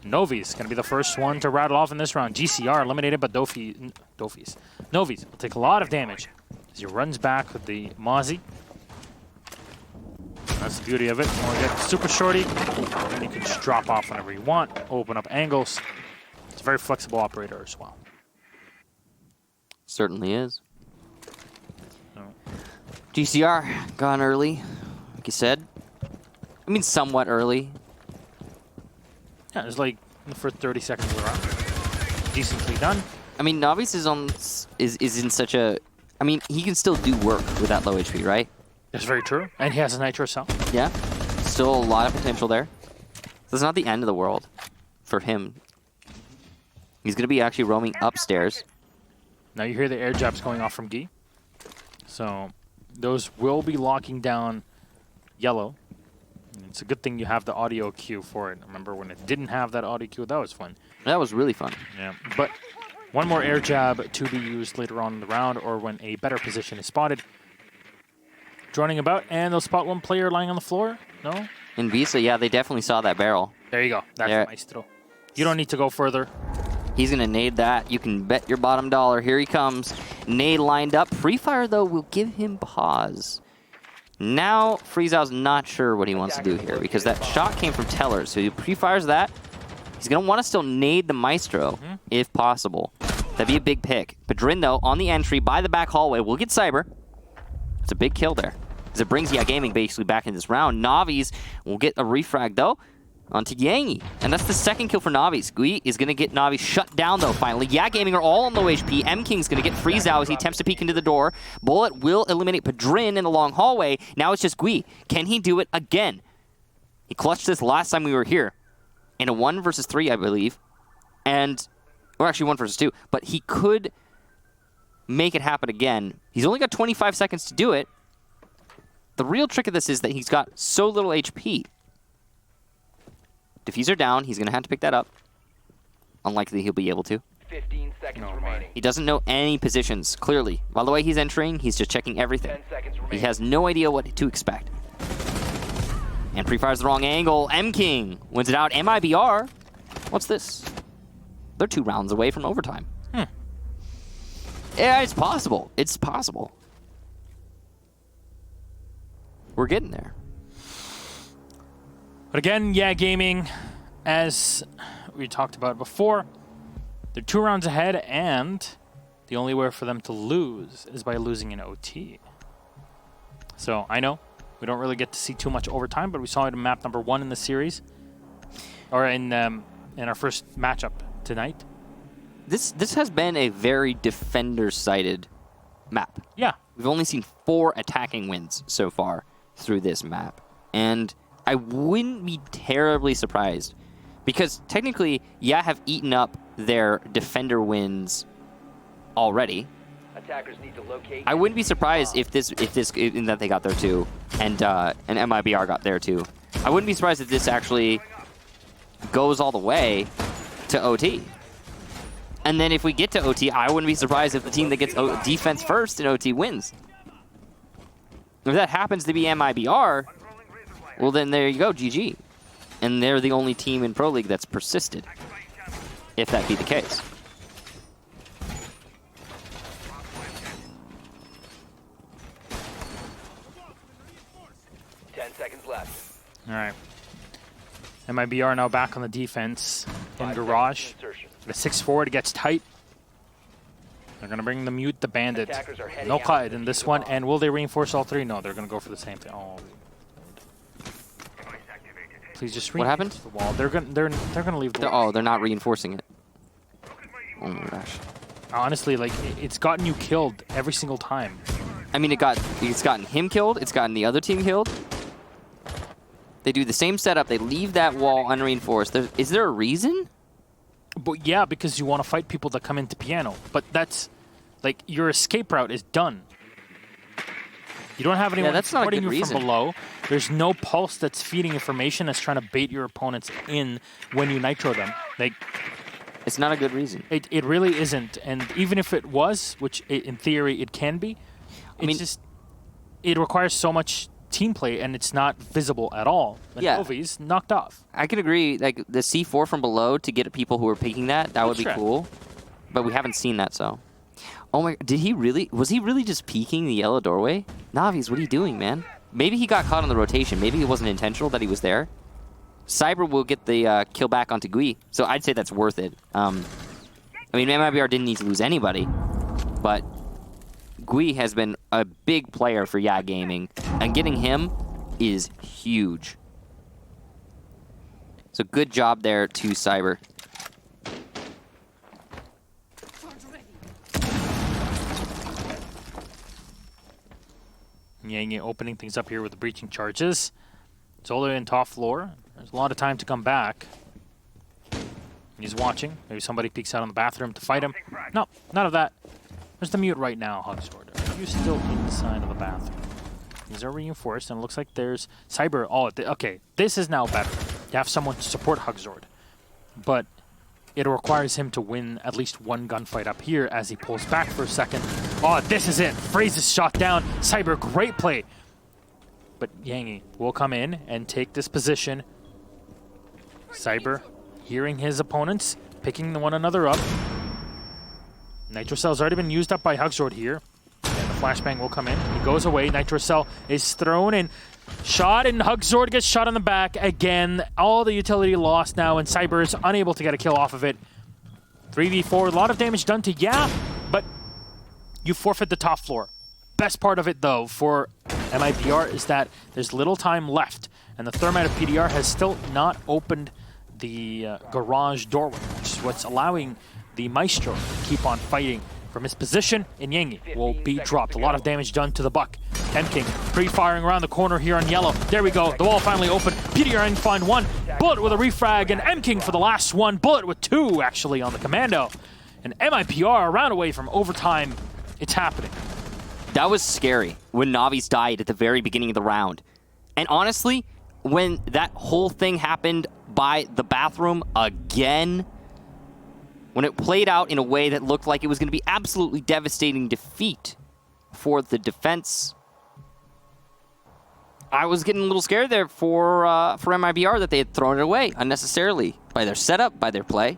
Novi's going to be the first one to rattle off in this round. GCR eliminated, but Novi's will take a lot of damage as he runs back with the Mozzie. That's the beauty of it. You want to get super shorty, and you can just drop off whenever you want, open up angles. It's a very flexible operator as well.
Certainly is. GCR gone early, like you said. I mean, somewhat early.
Yeah, it's like the first 30 seconds of the round. Decently done.
I mean, Navi's is in such a... I mean, he can still do work with that low HP, right?
That's very true. And he has a nitro cell.
Yeah. Still a lot of potential there. So it's not the end of the world for him. He's going to be actually roaming upstairs.
Now you hear the air jabs going off from YeaH. So those will be locking down yellow. And it's a good thing you have the audio cue for it. Remember when it didn't have that audio cue? That was fun.
That was really fun.
Yeah, but one more air jab to be used later on in the round or when a better position is spotted. Droning about, and they'll spot one player lying on the floor. No?
In Visa, yeah, they definitely saw that barrel.
There you go. That's Maestro. You don't need to go further.
He's going to nade that. You can bet your bottom dollar. Here he comes. Nade lined up. Free fire, though, will give him pause. Now, Friesau's not sure what he wants to do here because that shot came from Tellers. So he pre-fires that. He's going to want to still nade the Maestro if possible. That'd be a big pick. Padrin, though, on the entry by the back hallway will get Cyber. It's a big kill there. As it brings YeaH Gaming basically back in this round. Navi's will get a refrag, though. onto YeaH. And that's the second kill for Na'Vi. Squee is going to get Na'Vi shut down, though, finally. YeaH Gaming are all on low HP. M-King's going to get freeze out as he attempts to peek into the door. Bullet will eliminate Padrin in the long hallway. Now it's just Squee. Can he do it again? He clutched this last time we were here in a 1 versus 3, I believe. Or actually 1 versus 2. But he could make it happen again. He's only got 25 seconds to do it. The real trick of this is that he's got so little HP. Diffuser down. He's going to have to pick that up. Unlikely he'll be able to.
15 seconds remaining.
He doesn't know any positions, clearly. By the way he's entering, he's just checking everything.
10 seconds
He
remaining.
has no idea what to expect. And pre-fires the wrong angle. M-King wins it out. MIBR. What's this? They're 2 rounds away from overtime. Yeah, it's possible. It's possible. We're getting there.
But again, YeaH Gaming, as we talked about before, they're 2 rounds ahead, and the only way for them to lose is by losing in OT. So I know we don't really get to see too much overtime, but we saw it in map number 1 in the series, or in our first matchup tonight.
This has been a very defender-sided map.
Yeah.
We've only seen 4 attacking wins so far through this map. And I wouldn't be terribly surprised because technically, YeaH have eaten up their defender wins already.
Attackers need to locate.
I wouldn't be surprised if that they got there too, and MIBR got there too. I wouldn't be surprised if this actually goes all the way to OT. And then if we get to OT, I wouldn't be surprised if the team that gets defense first in OT wins. If that happens to be MIBR, well then there you go, GG. And they're the only team in Pro League that's persisted, if that be the case.
Left.
All right. MIBR now back on the defense in Garage. The 6-4, it gets tight. They're going to bring the Mute, the Bandit. No Clyde in this one. And will they reinforce all 3? No, they're going to go for the same thing. Oh. Please just
What happened?
The wall. They're going to leave the wall.
Oh, they're not reinforcing it. Oh my gosh.
Honestly, like, it's gotten you killed every single time.
I mean, it's gotten him killed. It's gotten the other team killed. They do the same setup. They leave that wall unreinforced. Is there a reason?
But yeah, because you want to fight people that come into piano. But that's, like, your escape route is done. You don't have anyone supporting you from below. There's no pulse that's feeding information that's trying to bait your opponents in when you nitro them. Like,
it's not a good reason.
It really isn't. And even if it was, which in theory it can be, it requires so much team play, and it's not visible at all. And
yeah.
Ovi's knocked off.
I can agree. Like, the C4 from below to get at people who are peeking that would be cool. But we haven't seen that, so. Oh my, was he really just peeking the yellow doorway? Navi's, what are you doing, man? Maybe he got caught on the rotation. Maybe it wasn't intentional that he was there. Cyber will get the kill back onto YeaH, so I'd say that's worth it. I mean, MIBR didn't need to lose anybody, but YeaH has been a big player for YeaH Gaming, and getting him is huge. So good job there to Cyber.
YeaH opening things up here with the breaching charges. Zola in top floor. There's a lot of time to come back. He's watching. Maybe somebody peeks out on the bathroom to fight him. No, none of that. There's the Mute right now, Hugsword. Are you still inside of the bathroom? These are reinforced, and it looks like there's Cyber. Oh, okay. This is now better. You have someone to support Hugsword. But it requires him to win at least one gunfight up here as he pulls back for a second. Oh, this is it. Phrase is shot down. Cyber, great play. But YeaH will come in and take this position. Cyber hearing his opponents, picking one another up. Nitro Cell's already been used up by Hugsword here. And the flashbang will come in. He goes away. Nitro Cell is thrown and shot, and Hugsword gets shot on the back again. All the utility lost now, and Cyber is unable to get a kill off of it. 3v4, a lot of damage done to YeaH, but you forfeit the top floor. Best part of it, though, for MIBR is that there's little time left, and the Thermite of PDR has still not opened the garage doorway, which is what's allowing the Maestro to keep on fighting from his position, and YeaH will be dropped. A lot of damage done to the Buck. MKing pre-firing around the corner here on yellow. There we go. The wall finally open. PDR can find one. Bullet with a refrag, and MKing for the last one. Bullet with two, actually, on the Commando. And MIBR around away from overtime. It's happening.
That was scary when Navi's died at the very beginning of the round. And honestly, when that whole thing happened by the bathroom again, when it played out in a way that looked like it was going to be absolutely devastating defeat for the defense, I was getting a little scared there for MIBR that they had thrown it away unnecessarily by their setup, by their play.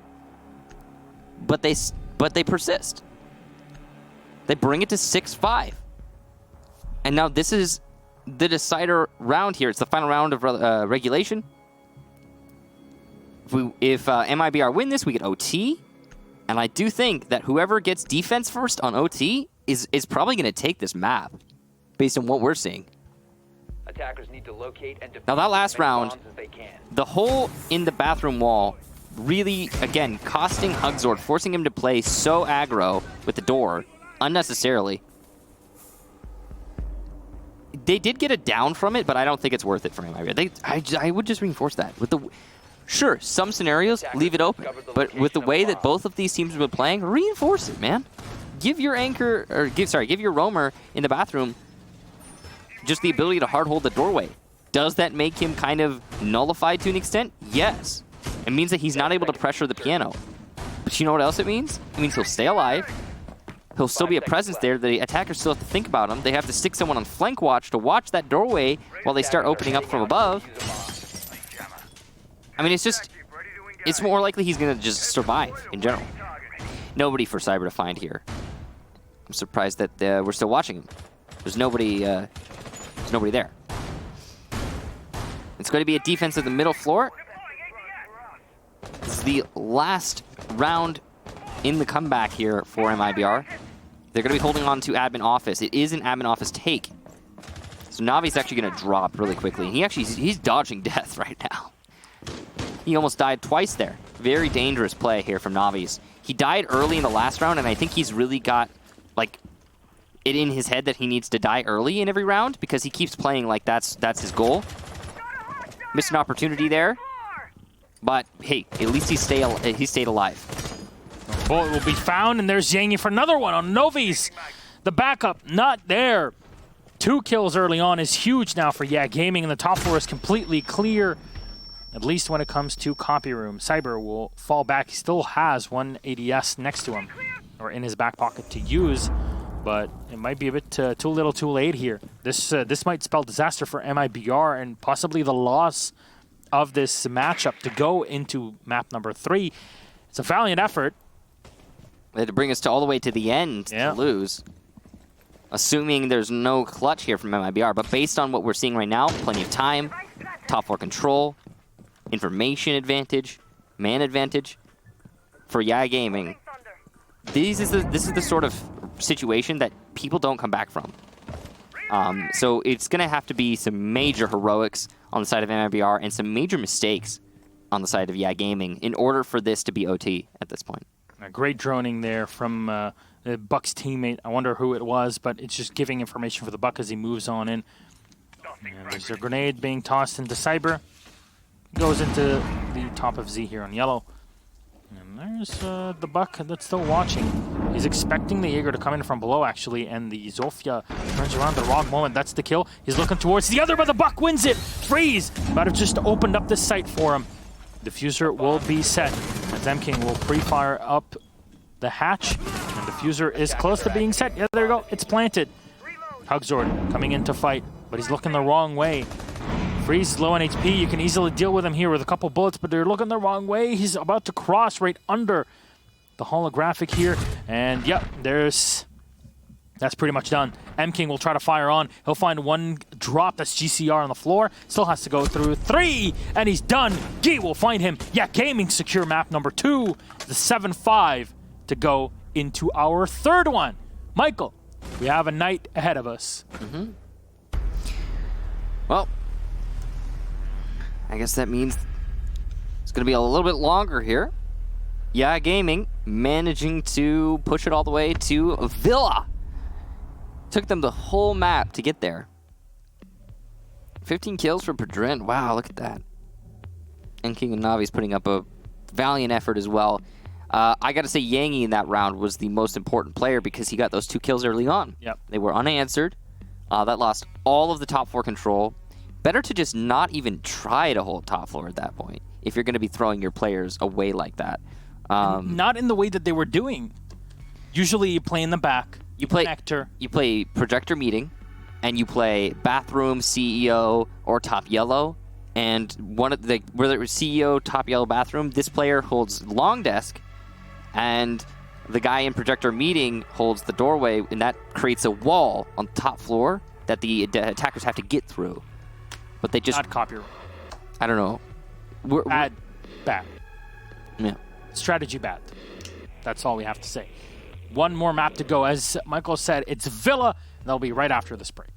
But they persist. They bring it to 6-5. And now this is the decider round here. It's the final round of regulation. If MIBR win this, we get OT. And I do think that whoever gets defense first on OT is probably going to take this map, based on what we're seeing.
Attackers need to locate and defend
Now that last
as many
round,
bombs as they can.
the hole in the bathroom wall really, again, costing Hugzord, forcing him to play so aggro with the door unnecessarily. They did get a down from it, but I don't think it's worth it for MIBR. I would just reinforce that. Sure, some scenarios, leave it open. But with the way that both of these teams have been playing, reinforce it, man. Give your anchor, or give your roamer in the bathroom just the ability to hard hold the doorway. Does that make him kind of nullified to an extent? Yes. It means that he's not able to pressure the piano. But you know what else it means? It means he'll stay alive. He'll still be a presence there. The attackers still have to think about him. They have to stick someone on flank watch to watch that doorway while they start opening up from above. I mean, it's more likely he's going to just survive in general. Nobody for Cyber to find here. I'm surprised that we're still watching him. There's nobody there. It's going to be a defense of the middle floor. This is the last round in the comeback here for MIBR. They're going to be holding on to admin office. It is an admin office take. So Navi's actually going to drop really quickly. He's dodging death right now. He almost died twice there. Very dangerous play here from Navi's. He died early in the last round, and I think he's really got like it in his head that he needs to die early in every round because he keeps playing like that's his goal. Missed an opportunity there, but hey, at least he stayed alive.
Bullet will be found, and there's YeaH for another one on Novi's. The backup not there. 2 kills early on is huge now for YeaH Gaming, and the top floor is completely clear. At least when it comes to copy room. Cyber will fall back. He still has one ADS next to him, or in his back pocket to use, but it might be a bit too little too late here. This might spell disaster for MIBR and possibly the loss of this matchup to go into map number 3. It's a valiant effort.
They had to bring us all the way to the end to lose. Assuming there's no clutch here from MIBR, but based on what we're seeing right now, plenty of time, top floor control, information advantage, man advantage for YeaH Gaming. This is the sort of situation that people don't come back from. So it's going to have to be some major heroics on the side of MIBR and some major mistakes on the side of YeaH Gaming in order for this to be OT at this point.
A great droning there from Buck's teammate. I wonder who it was, but it's just giving information for the Buck as he moves on in. And there's a grenade being tossed into Cyber. Goes into the top of Z here on yellow. And there's the Buck that's still watching. He's expecting the Jaeger to come in from below, actually, and the Zofia turns around at the wrong moment. That's the kill. He's looking towards the other, but the Buck wins it. Freeze! Might have just opened up the site for him. Diffuser will be set. And MKing will pre-fire up the hatch. And diffuser is close to being set. Yeah, there you go. It's planted. Hugzord coming in to fight, but he's looking the wrong way. Freeze is low on HP. You can easily deal with him here with a couple bullets, but they're looking the wrong way. He's about to cross right under the holographic here. And yep, that's pretty much done. MKing will try to fire on. He'll find one drop. That's GCR on the floor. Still has to go through 3, and he's done. YeaH will find him. YeaH Gaming secure map number 2. The 7-5 to go into our 3rd one. Michael, we have a night ahead of us.
Well, I guess that means it's going to be a little bit longer here. YeaH Gaming managing to push it all the way to Villa. Took them the whole map to get there. 15 kills for Pedrin. Wow, look at that. And King and Navi's putting up a valiant effort as well. I got to say, Yangi in that round was the most important player because he got those 2 kills early on.
Yep.
They were unanswered. That lost all of the top floor control. Better to just not even try to hold top floor at that point if you're going to be throwing your players away like that.
Not in the way that they were doing. Usually you play in the back,
you play
connector.
You play projector meeting, and you play bathroom, CEO, or top yellow. And one of the whether it was CEO, top yellow, bathroom, this player holds long desk, and the guy in projector meeting holds the doorway, and that creates a wall on the top floor that the attackers have to get through. But they just
Not copyright.
I don't know.
Bad.
Yeah.
Strategy bad. That's all we have to say. One more map to go. As Michael said, it's Villa. And that'll be right after this break.